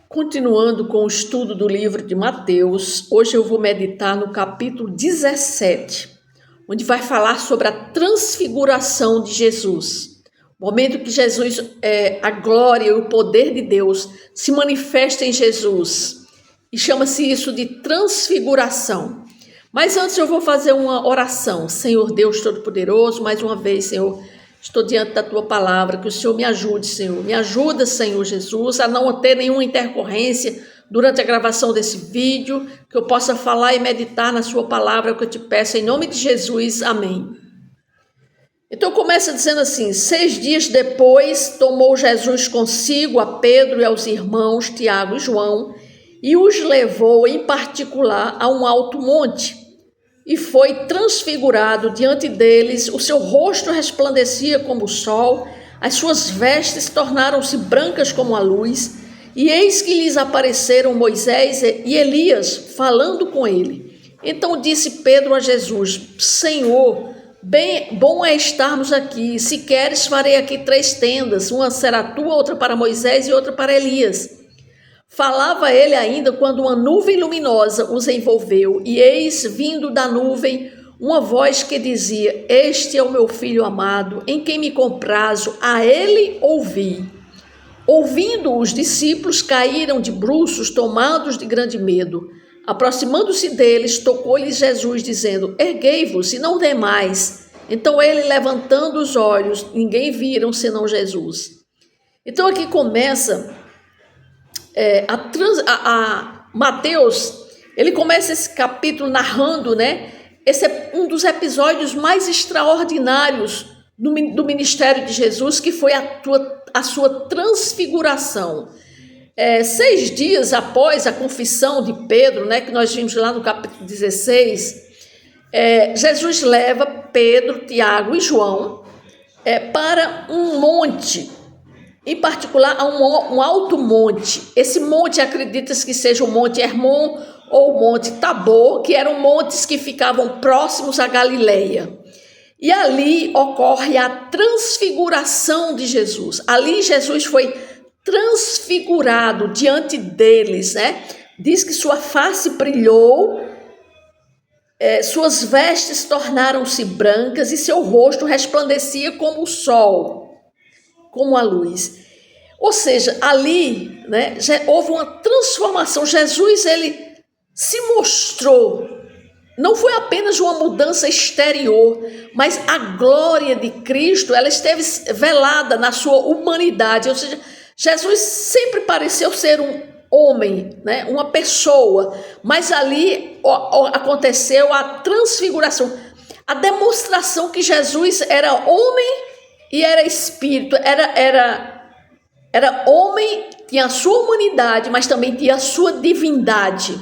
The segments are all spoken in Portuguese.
Continuando com o estudo do livro de Mateus, hoje eu vou meditar no capítulo 17, onde vai falar sobre a transfiguração de Jesus. O momento que Jesus, a glória e o poder de Deus se manifesta em Jesus. E chama-se isso de transfiguração. Mas antes eu vou fazer uma oração. Senhor Deus Todo-Poderoso, mais uma vez, Senhor, estou diante da Tua palavra, que o Senhor me ajude, Senhor. Me ajuda, Senhor Jesus, a não ter nenhuma intercorrência durante a gravação desse vídeo, que eu possa falar e meditar na Sua palavra, que eu te peço, em nome de Jesus. Amém. Então começa dizendo assim: 6 dias depois, tomou Jesus consigo a Pedro e aos irmãos Tiago e João, e os levou em particular a um alto monte, e foi transfigurado diante deles, o seu rosto resplandecia como o sol, as suas vestes tornaram-se brancas como a luz, e eis que lhes apareceram Moisés e Elias, falando com ele. Então disse Pedro a Jesus: Senhor, bom é estarmos aqui, se queres farei aqui 3 tendas, uma será tua, outra para Moisés e outra para Elias. Falava ele ainda quando uma nuvem luminosa os envolveu, e eis, vindo da nuvem, uma voz que dizia: Este é o meu filho amado, em quem me comprazo, a ele ouvi. Ouvindo, os discípulos caíram de bruços, tomados de grande medo. Aproximando-se deles, tocou-lhes Jesus, dizendo: Erguei-vos e não demais. Então ele, levantando os olhos, ninguém viram senão Jesus. Então aqui começa... Mateus, ele começa esse capítulo narrando, né? Esse é um dos episódios mais extraordinários do ministério de Jesus, que foi a sua transfiguração. 6 dias após a confissão de Pedro, né, que nós vimos lá no capítulo 16, Jesus leva Pedro, Tiago e João para um monte, em particular a um alto monte. Esse monte acredita-se que seja o Monte Hermon ou o Monte Tabor, que eram montes que ficavam próximos à Galileia. E ali ocorre a transfiguração de Jesus. Ali Jesus foi transfigurado diante deles, né? Diz que sua face brilhou, suas vestes tornaram-se brancas e seu rosto resplandecia como o sol, como a luz. Ou seja, ali, né, houve uma transformação. Jesus, ele se mostrou. Não foi apenas uma mudança exterior, mas a glória de Cristo, ela esteve velada na sua humanidade. Ou seja, Jesus sempre pareceu ser um homem, né, uma pessoa, mas ali aconteceu a transfiguração, a demonstração que Jesus era homem e era espírito, era homem, tinha a sua humanidade, mas também tinha a sua divindade.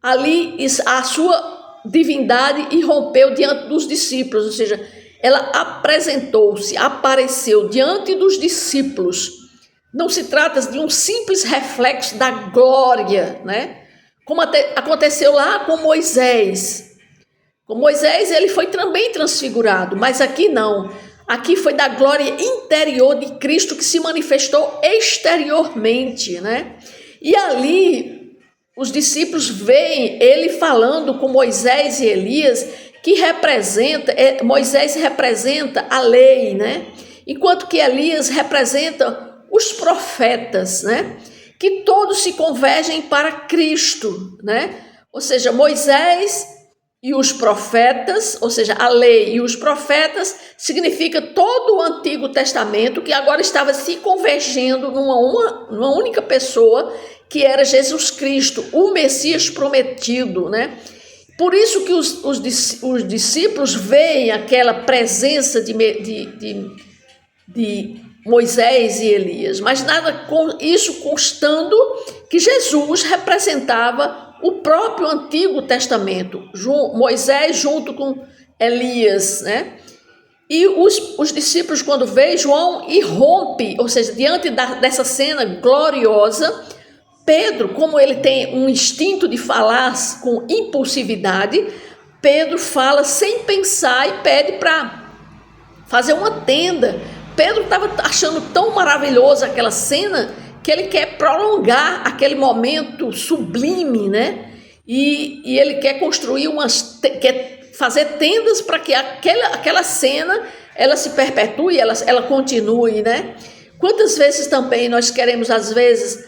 Ali a sua divindade irrompeu diante dos discípulos, ou seja, ela apresentou-se, apareceu diante dos discípulos. Não se trata de um simples reflexo da glória, né? Como aconteceu lá com Moisés. Com Moisés ele foi também transfigurado, mas aqui não. Aqui foi da glória interior de Cristo que se manifestou exteriormente, né? E ali os discípulos veem ele falando com Moisés e Elias, que Moisés representa a lei, né? Enquanto que Elias representa os profetas, né? Que todos se convergem para Cristo, né? Ou seja, Moisés e os profetas, ou seja, a lei e os profetas, significa todo o Antigo Testamento, que agora estava se convergendo numa única pessoa, que era Jesus Cristo, o Messias prometido, né? Por isso que os discípulos veem aquela presença de Moisés e Elias, mas nada com isso constando que Jesus representava o próprio Antigo Testamento, Moisés junto com Elias, né? E os discípulos, quando veem, João irrompe, ou seja, diante dessa cena gloriosa, Pedro, como ele tem um instinto de falar com impulsividade, Pedro fala sem pensar e pede para fazer uma tenda. Pedro estava achando tão maravilhosa aquela cena que ele quer prolongar aquele momento sublime, né? E ele quer construir quer fazer tendas para que aquela cena ela se perpetue, ela continue, né? Quantas vezes também nós queremos, às vezes,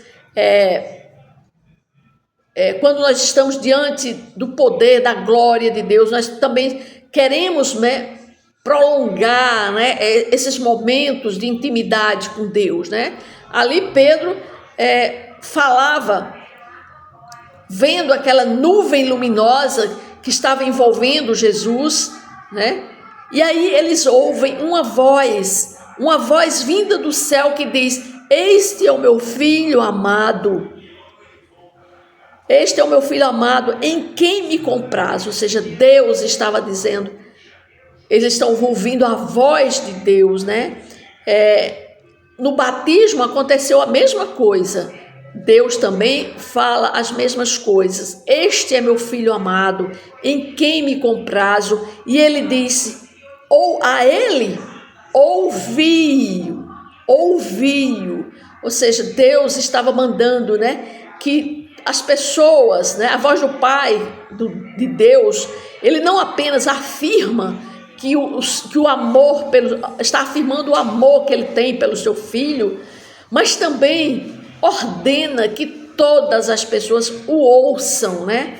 quando nós estamos diante do poder, da glória de Deus, nós também queremos, né, prolongar, né, esses momentos de intimidade com Deus, né? Ali Pedro falava, vendo aquela nuvem luminosa que estava envolvendo Jesus, né? E aí eles ouvem uma voz vinda do céu que diz: este é o meu filho amado. Este é o meu filho amado, em quem me compraz. Ou seja, Deus estava dizendo, eles estão ouvindo a voz de Deus, né? No batismo aconteceu a mesma coisa. Deus também fala as mesmas coisas. Este é meu filho amado, em quem me comprazo. E ele disse, ou a ele, ouvi-o. Ou seja, Deus estava mandando, né, que as pessoas, né, a voz do Pai, de Deus, ele não apenas afirma que o amor, está afirmando o amor que ele tem pelo seu filho, mas também ordena que todas as pessoas o ouçam, né?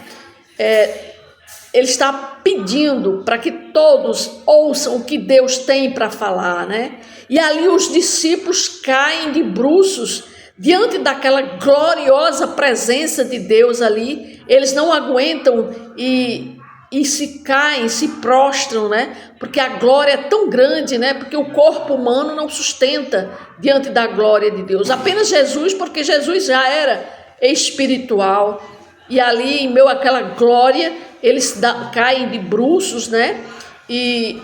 Ele está pedindo para que todos ouçam o que Deus tem para falar, né? E ali os discípulos caem de bruços diante daquela gloriosa presença de Deus ali. Eles não aguentam e se caem, se prostram, né? Porque a glória é tão grande, né? Porque o corpo humano não sustenta diante da glória de Deus. Apenas Jesus, porque Jesus já era espiritual. E ali, em meio àquela glória, eles caem de bruços, né? E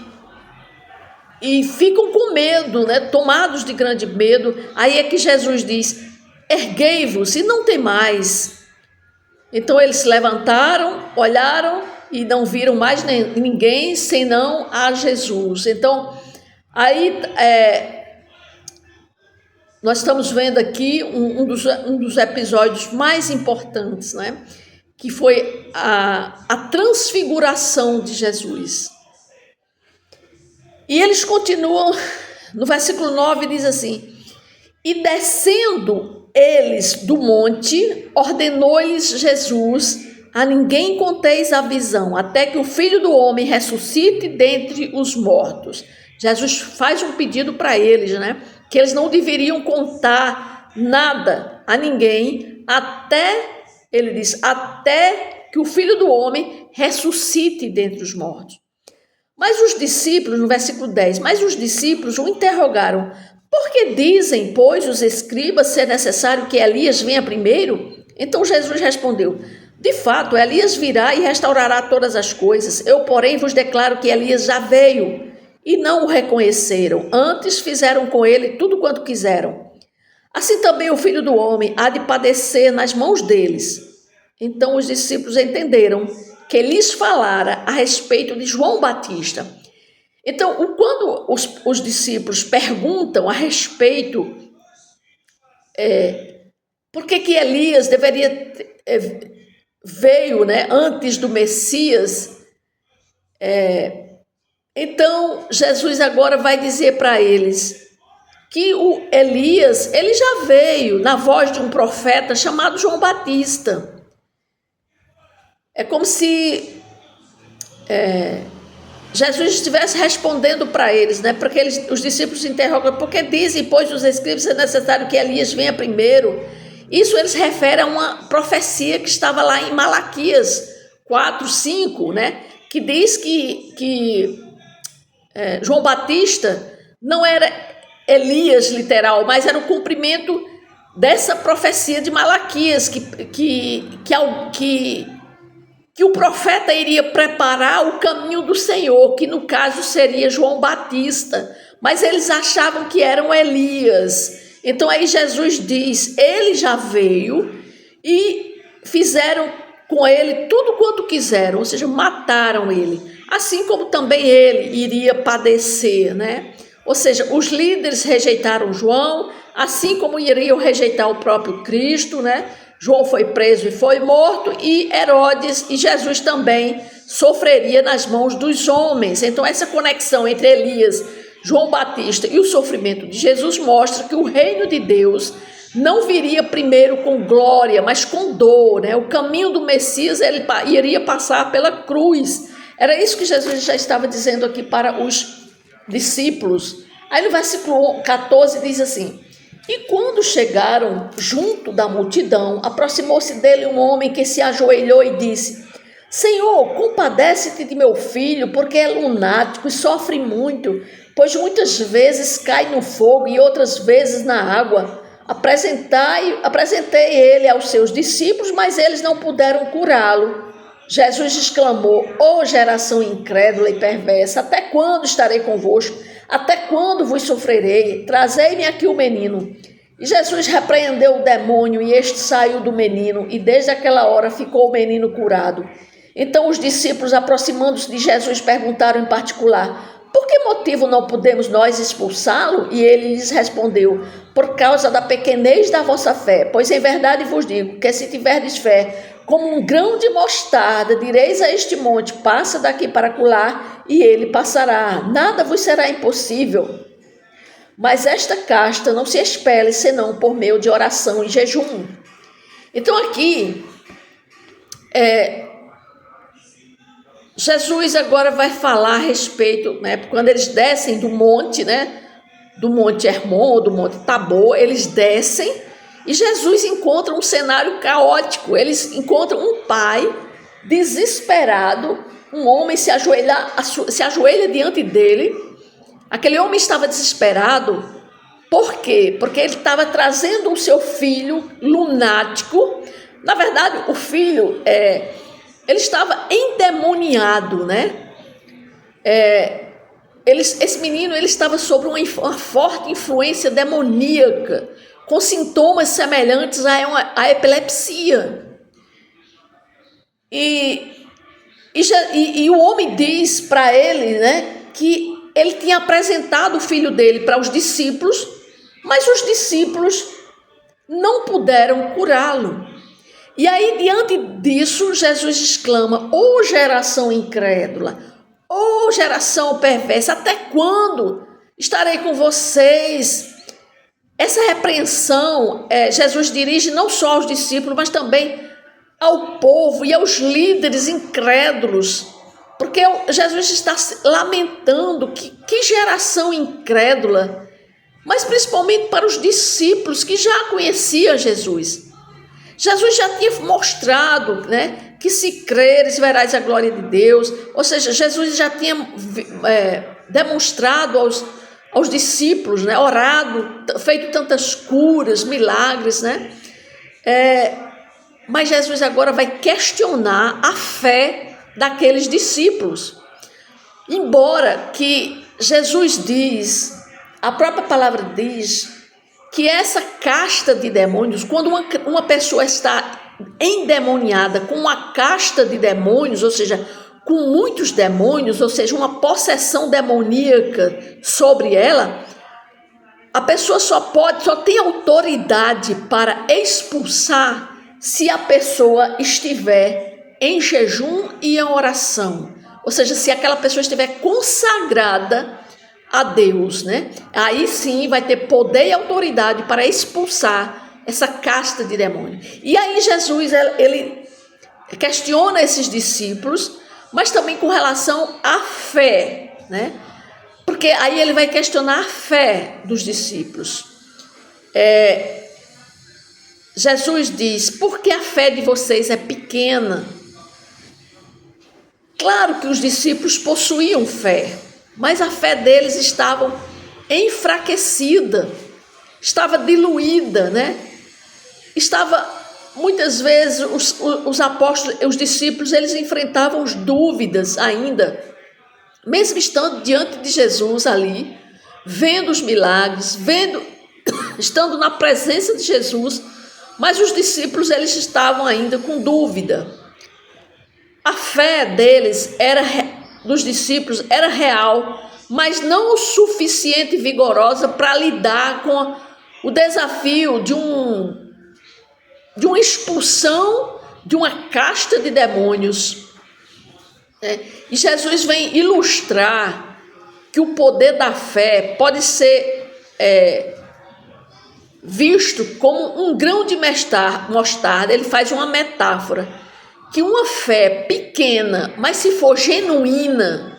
ficam com medo, né? Tomados de grande medo. Aí é que Jesus diz: erguei-vos e não temais. Então eles se levantaram, olharam e não viram mais ninguém senão a Jesus. Então, aí nós estamos vendo aqui um dos episódios mais importantes, né? Que foi a transfiguração de Jesus. E eles continuam, no versículo 9 diz assim: e descendo eles do monte, ordenou-lhes Jesus: a ninguém conteis a visão, até que o Filho do Homem ressuscite dentre os mortos. Jesus faz um pedido para eles, né? Que eles não deveriam contar nada a ninguém, ele diz, até que o Filho do Homem ressuscite dentre os mortos. Mas os discípulos, no versículo 10, mas os discípulos o interrogaram: por que dizem, pois, os escribas ser necessário que Elias venha primeiro? Então Jesus respondeu: de fato, Elias virá e restaurará todas as coisas. Eu, porém, vos declaro que Elias já veio e não o reconheceram. Antes fizeram com ele tudo quanto quiseram. Assim também o Filho do Homem há de padecer nas mãos deles. Então os discípulos entenderam que lhes falara a respeito de João Batista. Então, quando os discípulos perguntam a respeito por que Elias veio, né, antes do Messias, então Jesus agora vai dizer para eles que o Elias, ele já veio na voz de um profeta chamado João Batista. É como se Jesus estivesse respondendo para eles, né? Porque os discípulos interrogam: por que dizem, pois, os escribas é necessário que Elias venha primeiro? Isso eles referem a uma profecia que estava lá em Malaquias 4:5, né? Que diz que João Batista não era Elias literal, mas era o cumprimento dessa profecia de Malaquias, que o profeta iria preparar o caminho do Senhor, que no caso seria João Batista, mas eles achavam que eram Elias. Então aí Jesus diz: ele já veio e fizeram com ele tudo quanto quiseram, ou seja, mataram ele, assim como também ele iria padecer, né? Ou seja, os líderes rejeitaram João, assim como iriam rejeitar o próprio Cristo, né? João foi preso e foi morto, e Herodes e Jesus também sofreria nas mãos dos homens. Então essa conexão entre Elias, João Batista e o sofrimento de Jesus mostra que o reino de Deus não viria primeiro com glória, mas com dor, né? O caminho do Messias, ele iria passar pela cruz. Era isso que Jesus já estava dizendo aqui para os discípulos. Aí no versículo 14 diz assim: e quando chegaram junto da multidão, aproximou-se dele um homem que se ajoelhou e disse: Senhor, compadece-te de meu filho, porque é lunático e sofre muito, pois muitas vezes cai no fogo e outras vezes na água. Apresentei ele aos seus discípulos, mas eles não puderam curá-lo. Jesus exclamou: ó geração incrédula e perversa, até quando estarei convosco? Até quando vos sofrerei? Trazei-me aqui o menino. E Jesus repreendeu o demônio, e este saiu do menino, e desde aquela hora ficou o menino curado. Então os discípulos, aproximando-se de Jesus, perguntaram em particular: por que motivo não podemos nós expulsá-lo? E ele lhes respondeu: por causa da pequenez da vossa fé. Pois em verdade vos digo que se tiverdes fé como um grão de mostarda, direis a este monte: passa daqui para acolá, e ele passará. Nada vos será impossível. Mas esta casta não se expele senão por meio de oração e jejum. Então aqui, Jesus agora vai falar a respeito, né? Quando eles descem do monte, né? Do Monte Hermon, do Monte Tabor, eles descem e Jesus encontra um cenário caótico. Eles encontram um pai desesperado, um homem se ajoelha diante dele. Aquele homem estava desesperado. Por quê? Porque ele estava trazendo o seu filho lunático. Na verdade, o filho, ele estava endemoniado, né? Esse menino, ele estava sob uma forte influência demoníaca, com sintomas semelhantes à epilepsia. E o homem diz para ele, né, que ele tinha apresentado o filho dele para os discípulos, mas os discípulos não puderam curá-lo. E aí, diante disso, Jesus exclama: ô geração incrédula, ô geração perversa, até quando estarei com vocês? Essa repreensão, Jesus dirige não só aos discípulos, mas também ao povo e aos líderes incrédulos, porque Jesus está lamentando que geração incrédula, mas principalmente para os discípulos que já conheciam Jesus. Jesus já tinha mostrado, né, que se creres verás a glória de Deus, ou seja, Jesus já tinha demonstrado aos discípulos, né, orado, feito tantas curas, milagres, né? Mas Jesus agora vai questionar a fé daqueles discípulos. Embora que Jesus diz, a própria palavra diz, que essa casta de demônios, quando uma pessoa está endemoniada com uma casta de demônios, ou seja, com muitos demônios, ou seja, uma possessão demoníaca sobre ela, a pessoa só tem autoridade para expulsar se a pessoa estiver em jejum e em oração. Ou seja, se aquela pessoa estiver consagrada a Deus, né? Aí sim vai ter poder e autoridade para expulsar essa casta de demônio. E aí Jesus, ele questiona esses discípulos, mas também com relação à fé, né? Porque aí ele vai questionar a fé dos discípulos. Jesus diz: por que a fé de vocês é pequena? Claro que os discípulos possuíam fé, mas a fé deles estava enfraquecida, estava diluída, né? Muitas vezes os apóstolos, os discípulos, eles enfrentavam as dúvidas ainda, mesmo estando diante de Jesus ali, vendo os milagres, estando na presença de Jesus, mas os discípulos, eles estavam ainda com dúvida. A fé dos discípulos era real, mas não o suficiente vigorosa para lidar o desafio de uma expulsão de uma casta de demônios. E Jesus vem ilustrar que o poder da fé pode ser visto como um grão de mostarda. Ele faz uma metáfora, que uma fé pequena, mas se for genuína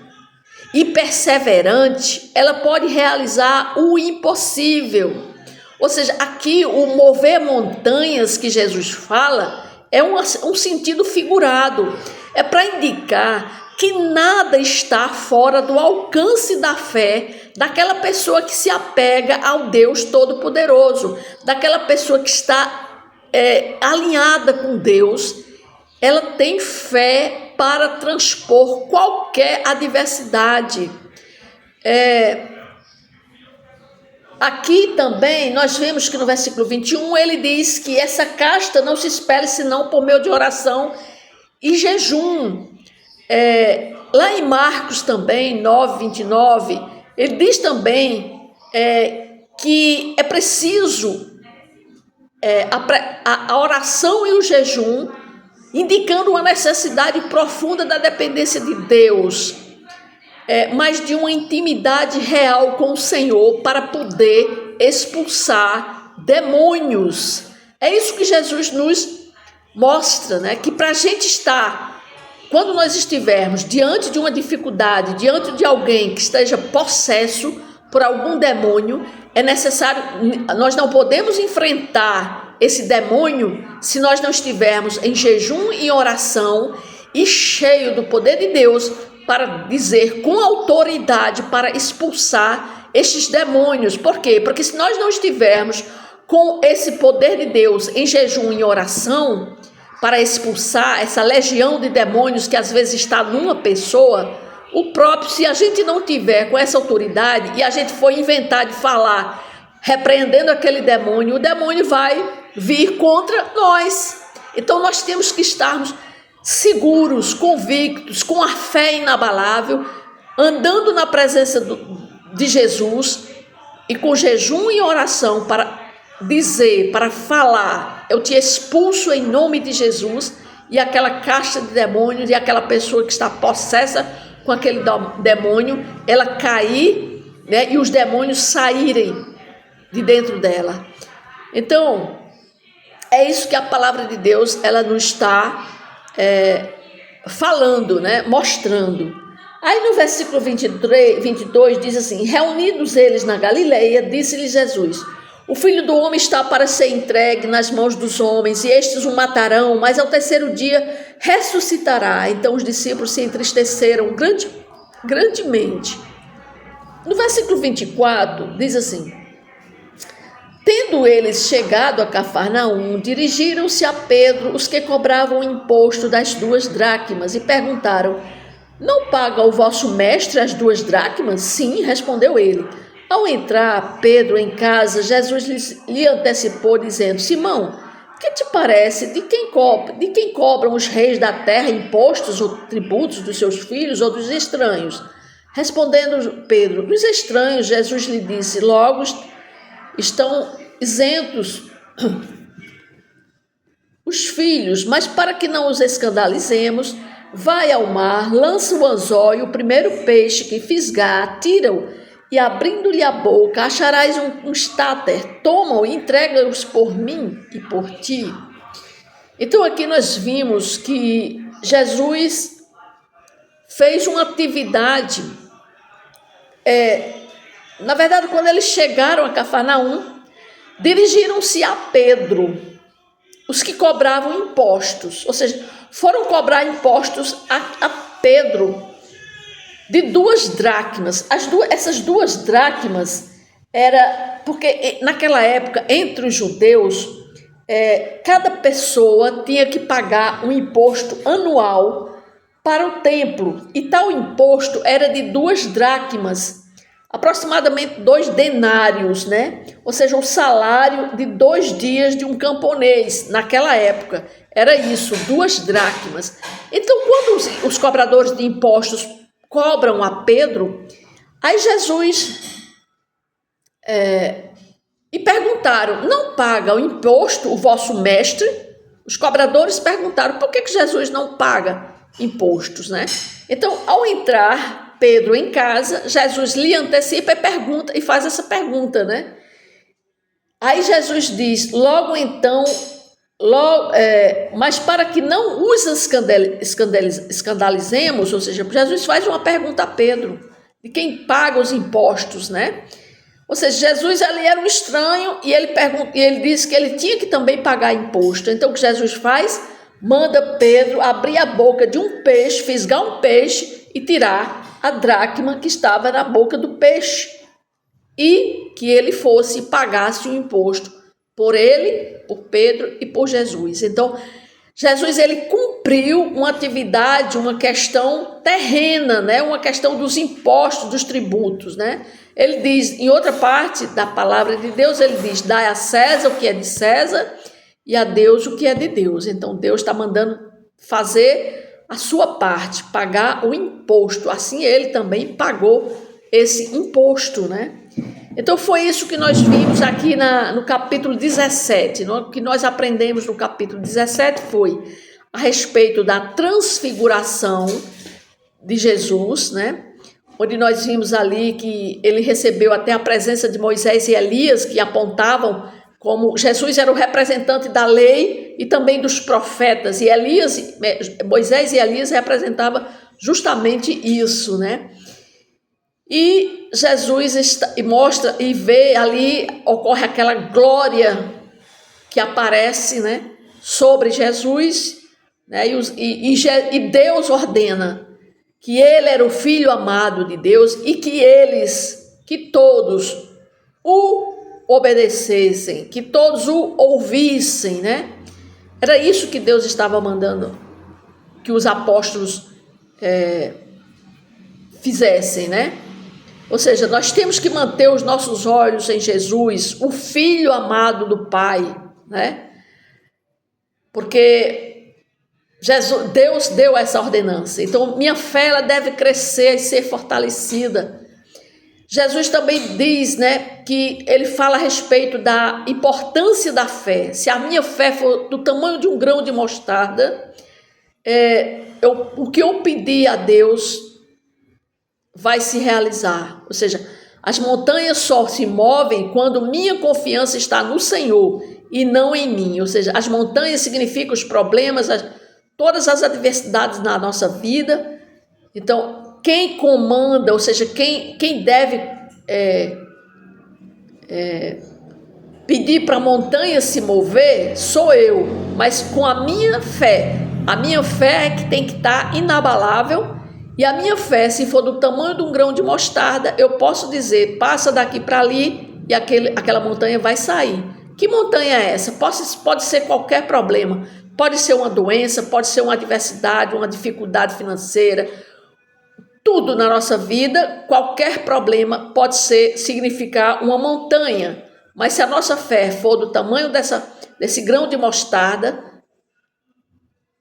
e perseverante, ela pode realizar o impossível. Ou seja, aqui o mover montanhas que Jesus fala é um sentido figurado. É para indicar que nada está fora do alcance da fé daquela pessoa que se apega ao Deus Todo-Poderoso, daquela pessoa que está alinhada com Deus. Ela tem fé para transpor qualquer adversidade. Aqui também nós vemos que no versículo 21 ele diz que essa casta não se espere senão por meio de oração e jejum. Lá em Marcos também, 9:29, ele diz também que é preciso a oração e o jejum, indicando uma necessidade profunda da dependência de Deus, mas de uma intimidade real com o Senhor para poder expulsar demônios. É isso que Jesus nos mostra, né? Que para a gente estar, quando nós estivermos diante de uma dificuldade, diante de alguém que esteja possesso por algum demônio, é necessário, nós não podemos enfrentar esse demônio se nós não estivermos em jejum e oração e cheio do poder de Deus para dizer com autoridade para expulsar estes demônios. Por quê? Porque se nós não estivermos com esse poder de Deus em jejum e oração para expulsar essa legião de demônios que às vezes está numa pessoa, se a gente não tiver com essa autoridade e a gente for inventar de falar repreendendo aquele demônio, o demônio vai vir contra nós. Então nós temos que estarmos seguros, convictos, com a fé inabalável, andando na presença de Jesus e com jejum e oração para dizer, para falar: eu te expulso em nome de Jesus, e aquela caixa de demônios e aquela pessoa que está possessa com aquele demônio, ela cair, né, e os demônios saírem de dentro dela. Então, é isso que a palavra de Deus ela nos está falando, né, mostrando. Aí no versículo 22 diz assim: reunidos eles na Galileia, disse-lhes Jesus: o Filho do Homem está para ser entregue nas mãos dos homens, e estes o matarão, mas ao terceiro dia ressuscitará. Então os discípulos se entristeceram grandemente. No versículo 24 diz assim: tendo eles chegado a Cafarnaum, dirigiram-se a Pedro os que cobravam o imposto das 2 dracmas e perguntaram: não paga o vosso mestre as 2 dracmas? Sim, respondeu ele. Ao entrar Pedro em casa, Jesus lhe antecipou, dizendo: Simão, que te parece? De quem cobram os reis da terra impostos ou tributos dos seus filhos ou dos estranhos? Respondendo Pedro: dos estranhos. Jesus lhe disse: logo estão isentos os filhos, mas para que não os escandalizemos, vai ao mar, lança o anzol e o primeiro peixe que fisgar, tira-o, e abrindo-lhe a boca, acharás um estáter, toma-o e entrega-os por mim e por ti. Então aqui nós vimos que Jesus fez uma atividade, na verdade, quando eles chegaram a Cafarnaum, dirigiram-se a Pedro, os que cobravam impostos, ou seja, foram cobrar impostos a Pedro de 2 dracmas. Essas 2 dracmas era porque naquela época, entre os judeus, cada pessoa tinha que pagar um imposto anual para o templo, e tal imposto era de 2 dracmas, aproximadamente 2 denários, né? Ou seja, o salário de 2 dias de um camponês naquela época. Era isso, 2 dracmas. Então, quando os cobradores de impostos cobram a Pedro, aí Jesus e perguntaram: não paga o imposto o vosso mestre? Os cobradores perguntaram: por que Jesus não paga impostos, né? Então, ao entrar Pedro em casa, Jesus lhe antecipa e pergunta, e faz essa pergunta, né? Aí Jesus diz: logo então, mas para que não os escandalizemos, ou seja, Jesus faz uma pergunta a Pedro, de quem paga os impostos, né? Ou seja, Jesus ali era um estranho e ele disse que ele tinha que também pagar imposto. Então o que Jesus faz? Manda Pedro abrir a boca de um peixe, fisgar um peixe e tirar a dracma que estava na boca do peixe. E que ele fosse e pagasse o imposto por ele, por Pedro e por Jesus. Então, Jesus ele cumpriu uma atividade, uma questão terrena, né? Uma questão dos impostos, dos tributos, né? Ele diz, em outra parte da palavra de Deus, ele diz: dai a César o que é de César e a Deus o que é de Deus. Então, Deus está mandando fazer a sua parte, pagar o imposto. Assim, ele também pagou esse imposto, né? Então, foi isso que nós vimos aqui no capítulo 17. O que nós aprendemos no capítulo 17 foi a respeito da transfiguração de Jesus, né? Onde nós vimos ali que ele recebeu até a presença de Moisés e Elias, que apontavam como Jesus era o representante da lei e também dos profetas. E Moisés e Elias representavam justamente isso, né? E Jesus mostra e vê ali, ocorre aquela glória que aparece, né, sobre Jesus, né, e Deus ordena que ele era o Filho amado de Deus e que todos o obedecessem, que todos o ouvissem, né? Era isso que Deus estava mandando que os apóstolos fizessem, né? Ou seja, nós temos que manter os nossos olhos em Jesus, o Filho amado do Pai, né? Porque Deus deu essa ordenança. Então, minha fé ela deve crescer e ser fortalecida. Jesus também diz, né, que ele fala a respeito da importância da fé. Se a minha fé for do tamanho de um grão de mostarda, o que eu pedir a Deus vai se realizar. Ou seja, as montanhas só se movem quando minha confiança está no Senhor e não em mim. Ou seja, as montanhas significam os problemas, todas as adversidades na nossa vida. Então, quem comanda, ou seja, quem deve pedir para a montanha se mover, sou eu, mas com a minha fé. A minha fé é que tem que estar inabalável. E a minha fé, se for do tamanho de um grão de mostarda, eu posso dizer: passa daqui para ali e aquela montanha vai sair. Que montanha é essa? Pode ser qualquer problema. Pode ser uma doença, pode ser uma adversidade, uma dificuldade financeira. Tudo na nossa vida, qualquer problema pode significar uma montanha. Mas se a nossa fé for do tamanho desse grão de mostarda,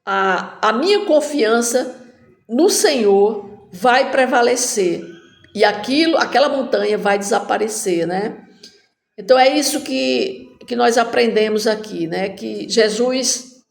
a minha confiança no Senhor vai prevalecer e aquela montanha vai desaparecer, né? Então é isso que nós aprendemos aqui, né? Que Jesus,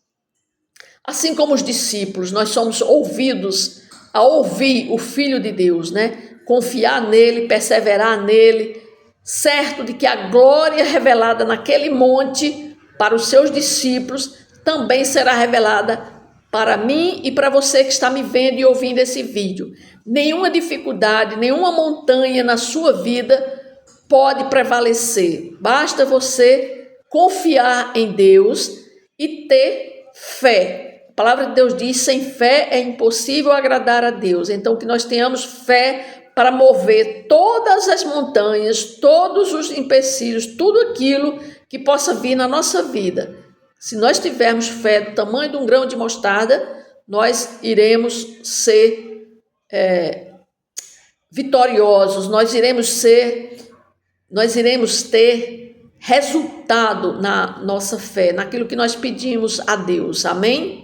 assim como os discípulos, nós somos ouvidos a ouvir o Filho de Deus, né? Confiar nele, perseverar nele, certo de que a glória revelada naquele monte para os seus discípulos também será revelada para mim e para você que está me vendo e ouvindo esse vídeo. Nenhuma dificuldade, nenhuma montanha na sua vida pode prevalecer. Basta você confiar em Deus e ter fé. A palavra de Deus diz: sem fé é impossível agradar a Deus. Então, que nós tenhamos fé para mover todas as montanhas, todos os empecilhos, tudo aquilo que possa vir na nossa vida. Se nós tivermos fé do tamanho de um grão de mostarda, nós iremos ser vitoriosos, nós iremos ter resultado na nossa fé, naquilo que nós pedimos a Deus. Amém?